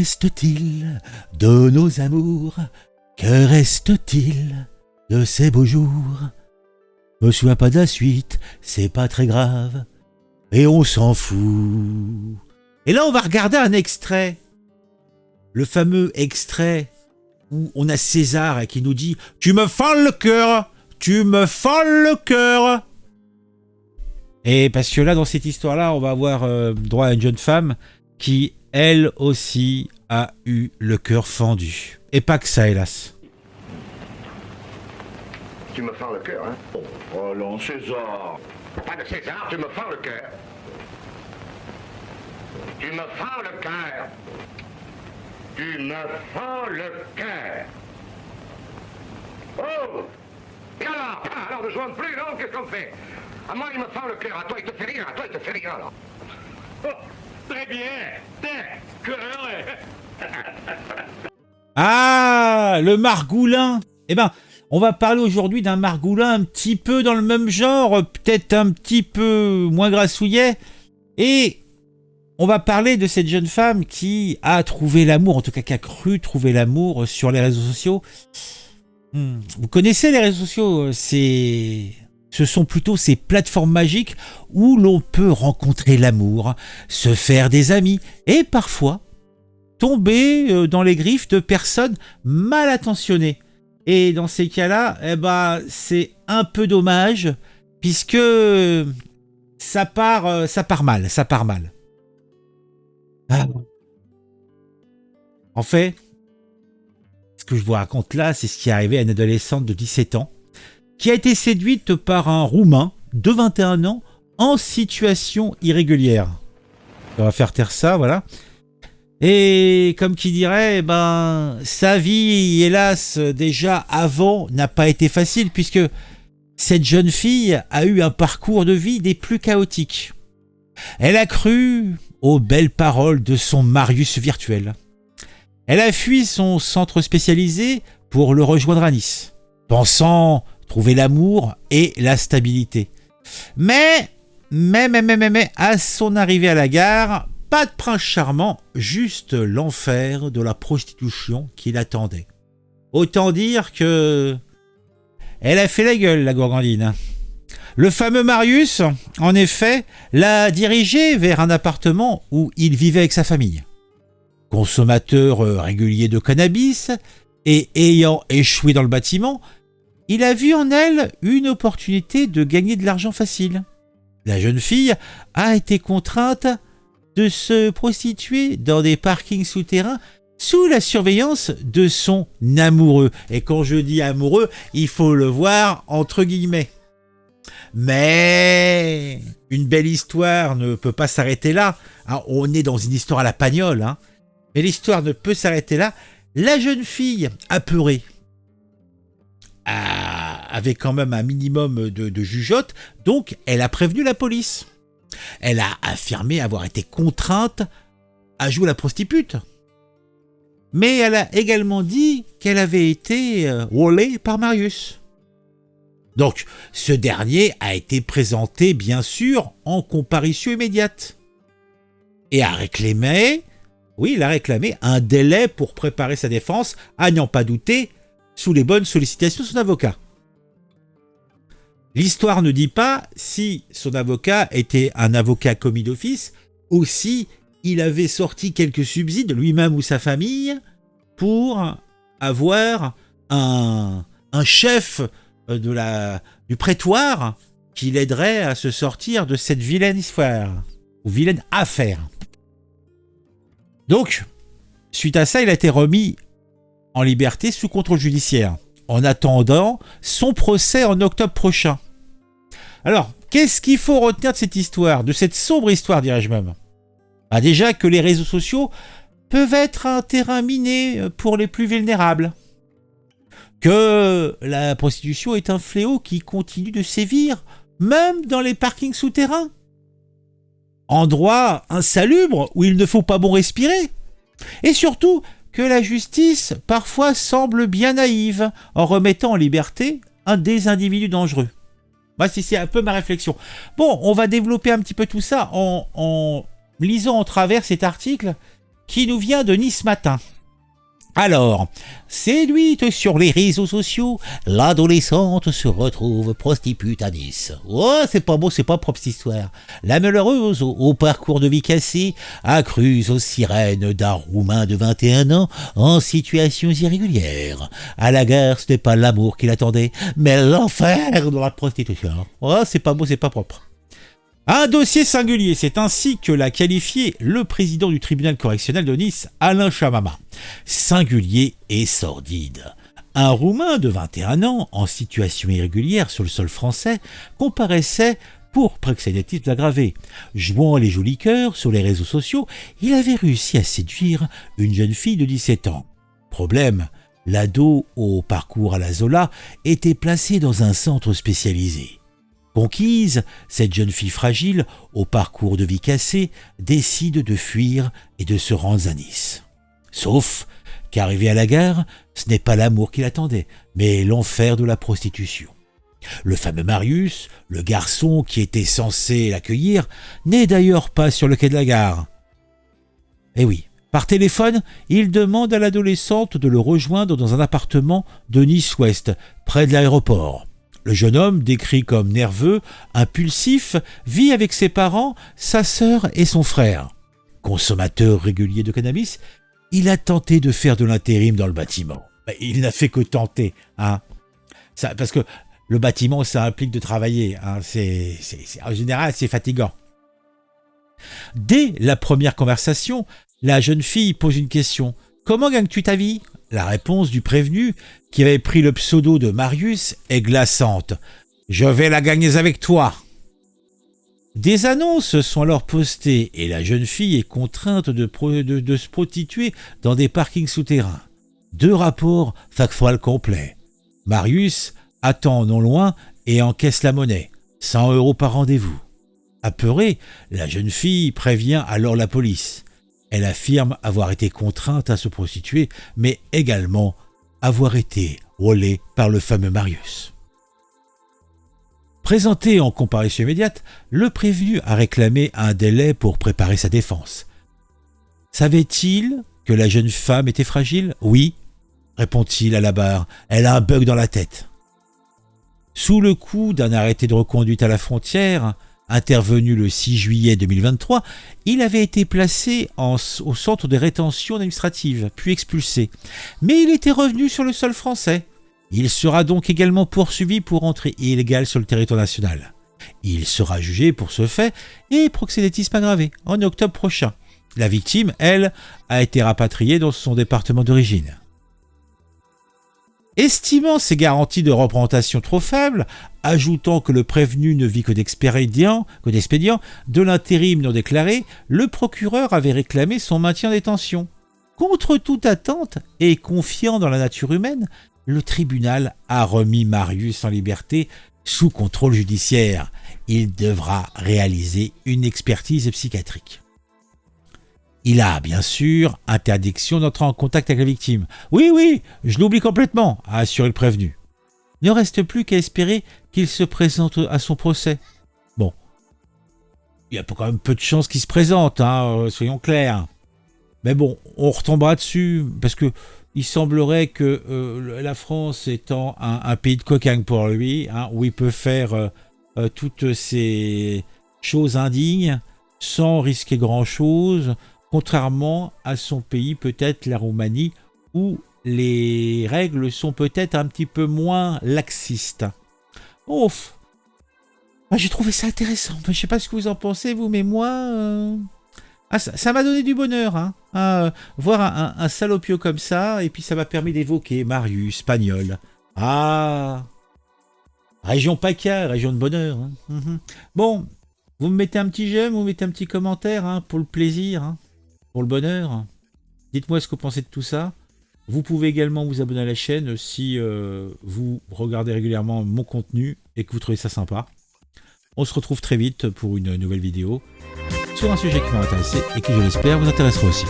reste-t-il de nos amours? Que reste-t-il de ces beaux jours? Me souviens pas de la suite, c'est pas très grave, et on s'en fout. Et là, on va regarder un extrait. Le fameux extrait où on a César qui nous dit « Tu me fends le cœur, tu me fends le cœur !» Et parce que là, dans cette histoire-là, on va avoir droit à une jeune femme qui, elle aussi, a eu le cœur fendu. Et pas que ça, hélas. Tu me fends le cœur, hein? Oh non, César. Pas de César, tu me fends le cœur. Tu me fends le cœur. Tu me fends le cœur. Oh! Et alors, ne jouons plus, non? Qu'est-ce qu'on fait? À moi, il me fend le cœur. À toi, il te fait rien. À toi, il te fait rien, alors. Oh, très bien. D'accord. Ah, le margoulin. Eh ben, on va parler aujourd'hui d'un margoulin un petit peu dans le même genre, peut-être un petit peu moins grassouillet. Et on va parler de cette jeune femme qui a trouvé l'amour, en tout cas qui a cru trouver l'amour sur les réseaux sociaux. Vous connaissez les réseaux sociaux, ce sont plutôt ces plateformes magiques où l'on peut rencontrer l'amour, se faire des amis et parfois tomber dans les griffes de personnes mal intentionnées. Et dans ces cas-là, eh ben, c'est un peu dommage puisque ça part mal. Ah. En fait, ce que je vous raconte là, c'est ce qui est arrivé à une adolescente de 17 ans qui a été séduite par un Roumain de 21 ans en situation irrégulière. On va faire taire ça, voilà. Et comme qui dirait, eh ben, sa vie, hélas, déjà avant, n'a pas été facile puisque cette jeune fille a eu un parcours de vie des plus chaotiques. Elle a cru aux belles paroles de son Marius virtuel. Elle a fui son centre spécialisé pour le rejoindre à Nice, pensant trouver l'amour et la stabilité. Mais, à son arrivée à la gare, pas de prince charmant, juste l'enfer de la prostitution qui l'attendait. Autant dire que elle a fait la gueule, la gourgandine. Le fameux Marius, en effet, l'a dirigé vers un appartement où il vivait avec sa famille. Consommateur régulier de cannabis et ayant échoué dans le bâtiment, il a vu en elle une opportunité de gagner de l'argent facile. La jeune fille a été contrainte de se prostituer dans des parkings souterrains sous la surveillance de son amoureux. Et quand je dis amoureux, il faut le voir entre guillemets. Mais une belle histoire ne peut pas s'arrêter là. On est dans une histoire à la Pagnol, hein. Mais l'histoire ne peut s'arrêter là. La jeune fille, apeurée, avait quand même un minimum de jugeote, donc elle a prévenu la police. Elle a affirmé avoir été contrainte à jouer la prostitute. Mais elle a également dit qu'elle avait été wallée par Marius. Donc, ce dernier a été présenté, bien sûr, en comparution immédiate. Et il a réclamé un délai pour préparer sa défense, à n'en pas douter, sous les bonnes sollicitations de son avocat. L'histoire ne dit pas si son avocat était un avocat commis d'office ou si il avait sorti quelques subsides, lui-même ou sa famille, pour avoir un chef du prétoire qui l'aiderait à se sortir de cette vilaine histoire, ou vilaine affaire. Donc, suite à ça, il a été remis en liberté sous contrôle judiciaire, en attendant son procès en octobre prochain. Alors, qu'est-ce qu'il faut retenir de cette histoire, de cette sombre histoire, dirais-je même ? Déjà que les réseaux sociaux peuvent être un terrain miné pour les plus vulnérables. Que la prostitution est un fléau qui continue de sévir, même dans les parkings souterrains. Endroit insalubre où il ne faut pas bon respirer. Et surtout, que la justice parfois semble bien naïve en remettant en liberté des individus dangereux. C'est un peu ma réflexion. Bon, on va développer un petit peu tout ça en lisant en travers cet article qui nous vient de Nice Matin. Alors, séduite sur les réseaux sociaux, l'adolescente se retrouve prostitute à Nice. Oh, c'est pas beau, c'est pas propre cette histoire. La malheureuse, au parcours de vie cassé, accrue aux sirènes d'un Roumain de 21 ans en situation irrégulière. À la gare, ce n'est pas l'amour qui l'attendait, mais l'enfer de la prostitution. Oh, c'est pas beau, c'est pas propre. Un dossier singulier, c'est ainsi que l'a qualifié le président du tribunal correctionnel de Nice, Alain Chamama. Singulier et sordide. Un Roumain de 21 ans, en situation irrégulière sur le sol français, comparaissait pour proxénétisme aggravé. Jouant les jolis cœurs sur les réseaux sociaux, il avait réussi à séduire une jeune fille de 17 ans. Problème, l'ado au parcours à la Zola était placé dans un centre spécialisé. Conquise, cette jeune fille fragile, au parcours de vie cassé, décide de fuir et de se rendre à Nice. Sauf qu'arrivé à la gare, ce n'est pas l'amour qui l'attendait, mais l'enfer de la prostitution. Le fameux Marius, le garçon qui était censé l'accueillir, n'est d'ailleurs pas sur le quai de la gare. Eh oui, par téléphone, il demande à l'adolescente de le rejoindre dans un appartement de Nice-Ouest, près de l'aéroport. Le jeune homme, décrit comme nerveux, impulsif, vit avec ses parents, sa sœur et son frère. Consommateur régulier de cannabis, il a tenté de faire de l'intérim dans le bâtiment. Il n'a fait que tenter, hein. Parce que le bâtiment, ça implique de travailler, hein. En général, c'est fatigant. Dès la première conversation, la jeune fille pose une question. « Comment gagnes-tu ta vie ?» La réponse du prévenu, qui avait pris le pseudo de Marius, est glaçante. « Je vais la gagner avec toi !» Des annonces sont alors postées et la jeune fille est contrainte de se prostituer dans des parkings souterrains. 2 rapports factuels complets. Marius attend non loin et encaisse la monnaie. 100 € par rendez-vous. Apeurée, la jeune fille prévient alors la police. Elle affirme avoir été contrainte à se prostituer, mais également avoir été volée par le fameux Marius. Présenté en comparution immédiate, le prévenu a réclamé un délai pour préparer sa défense. Savait-il que la jeune femme était fragile ? Oui, répond-il à la barre, elle a un bug dans la tête. Sous le coup d'un arrêté de reconduite à la frontière, intervenu le 6 juillet 2023, il avait été placé au centre de rétention administrative, puis expulsé. Mais il était revenu sur le sol français. Il sera donc également poursuivi pour entrée illégale sur le territoire national. Il sera jugé pour ce fait et proxénétisme aggravé en octobre prochain. La victime, elle, a été rapatriée dans son département d'origine. Estimant ces garanties de représentation trop faibles, ajoutant que le prévenu ne vit que d'expédients de l'intérim non déclaré, le procureur avait réclamé son maintien en détention. Contre toute attente et confiant dans la nature humaine, le tribunal a remis Marius en liberté sous contrôle judiciaire. Il devra réaliser une expertise psychiatrique. Il a, bien sûr, interdiction d'entrer en contact avec la victime. Oui, je l'oublie complètement, a assuré le prévenu. Ne reste plus qu'à espérer qu'il se présente à son procès. Bon, il y a quand même peu de chances qu'il se présente, hein, soyons clairs. Mais bon, on retombera dessus, parce que il semblerait que la France étant un pays de cocagne pour lui, hein, où il peut faire toutes ces choses indignes, sans risquer grand-chose, contrairement à son pays, peut-être la Roumanie, où les règles sont peut-être un petit peu moins laxistes. Ouf, j'ai trouvé ça intéressant. Je ne sais pas ce que vous en pensez, vous, mais moi... ça m'a donné du bonheur, hein, voir un salopio comme ça, et puis ça m'a permis d'évoquer Marius, Pagnol. Ah, région PACA, région de bonheur. Hein. Bon, vous me mettez un petit j'aime, vous mettez un petit commentaire, hein, pour le plaisir, hein, pour le bonheur. Dites-moi ce que vous pensez de tout ça. Vous pouvez également vous abonner à la chaîne si vous regardez régulièrement mon contenu et que vous trouvez ça sympa. On se retrouve très vite pour une nouvelle vidéo sur un sujet qui m'a intéressé et qui, je l'espère, vous intéressera aussi.